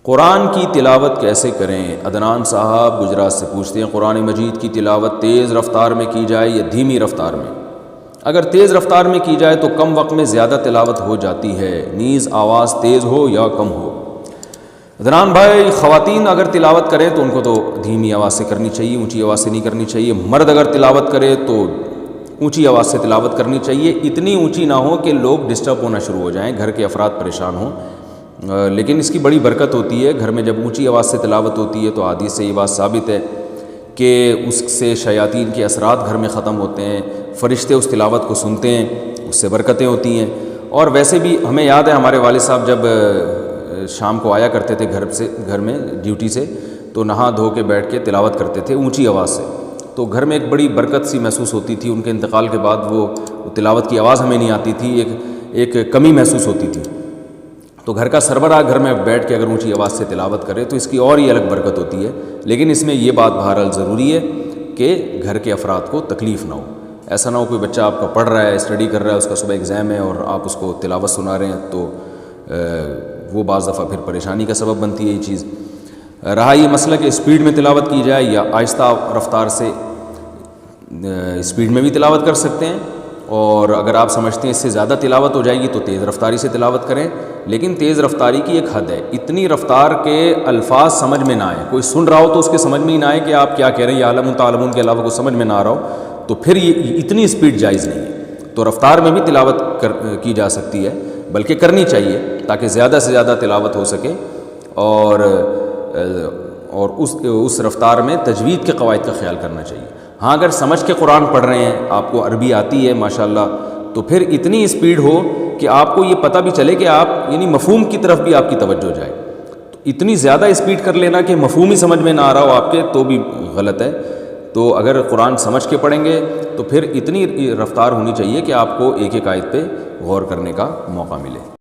قرآن کی تلاوت کیسے کریں؟ عدنان صاحب گجرات سے پوچھتے ہیں قرآن مجید کی تلاوت تیز رفتار میں کی جائے یا دھیمی رفتار میں؟ اگر تیز رفتار میں کی جائے تو کم وقت میں زیادہ تلاوت ہو جاتی ہے، نیز آواز تیز ہو یا کم ہو۔ عدنان بھائی، خواتین اگر تلاوت کریں تو ان کو تو دھیمی آواز سے کرنی چاہیے، اونچی آواز سے نہیں کرنی چاہیے۔ مرد اگر تلاوت کرے تو اونچی آواز سے تلاوت کرنی چاہیے، اتنی اونچی نہ ہو کہ لوگ ڈسٹرب ہونا شروع ہو جائیں، گھر کے افراد پریشان ہوں۔ لیکن اس کی بڑی برکت ہوتی ہے، گھر میں جب اونچی آواز سے تلاوت ہوتی ہے تو حدیث سے یہ بات ثابت ہے کہ اس سے شیاطین کے اثرات گھر میں ختم ہوتے ہیں، فرشتے اس تلاوت کو سنتے ہیں، اس سے برکتیں ہوتی ہیں۔ اور ویسے بھی ہمیں یاد ہے ہمارے والد صاحب جب شام کو آیا کرتے تھے گھر میں ڈیوٹی سے، تو نہا دھو کے بیٹھ کے تلاوت کرتے تھے اونچی آواز سے، تو گھر میں ایک بڑی برکت سی محسوس ہوتی تھی۔ ان کے انتقال کے بعد وہ تلاوت کی آواز ہمیں نہیں آتی تھی، ایک کمی محسوس ہوتی تھی۔ تو گھر کا سربراہ گھر میں بیٹھ کے اگر اونچی آواز سے تلاوت کرے تو اس کی اور ہی الگ برکت ہوتی ہے۔ لیکن اس میں یہ بات بہرحال ضروری ہے کہ گھر کے افراد کو تکلیف نہ ہو۔ ایسا نہ ہو کوئی بچہ آپ کا پڑھ رہا ہے، اسٹڈی کر رہا ہے، اس کا صبح ایگزام ہے اور آپ اس کو تلاوت سنا رہے ہیں، تو وہ بعض دفعہ پھر پریشانی کا سبب بنتی ہے یہ چیز۔ رہا یہ مسئلہ کہ اسپیڈ میں تلاوت کی جائے یا آہستہ رفتار سے، اسپیڈ میں بھی تلاوت کر سکتے ہیں، اور اگر آپ سمجھتے ہیں اس سے زیادہ تلاوت ہو جائے گی تو تیز رفتاری سے تلاوت کریں۔ لیکن تیز رفتاری کی ایک حد ہے، اتنی رفتار کے الفاظ سمجھ میں نہ آئے، کوئی سن رہا ہو تو اس کے سمجھ میں ہی نہ آئے کہ آپ کیا کہہ رہے ہیں، یا عالم تعلمون کے علاوہ کوئی سمجھ میں نہ آ رہا ہو، تو پھر یہ اتنی اسپیڈ جائز نہیں ہے۔ تو رفتار میں بھی تلاوت کی جا سکتی ہے، بلکہ کرنی چاہیے تاکہ زیادہ سے زیادہ تلاوت ہو سکے، اور اس رفتار میں تجوید کے قواعد کا خیال کرنا چاہیے۔ ہاں اگر سمجھ کے قرآن پڑھ رہے ہیں، آپ کو عربی آتی ہے ماشاءاللہ، تو پھر اتنی اسپیڈ ہو کہ آپ کو یہ پتہ بھی چلے کہ آپ یعنی مفہوم کی طرف بھی آپ کی توجہ جائے۔ تو اتنی زیادہ اسپیڈ کر لینا کہ مفہوم ہی سمجھ میں نہ آ رہا ہو آپ کے، تو بھی غلط ہے۔ تو اگر قرآن سمجھ کے پڑھیں گے تو پھر اتنی رفتار ہونی چاہیے کہ آپ کو ایک ایک آیت پہ غور کرنے کا موقع ملے۔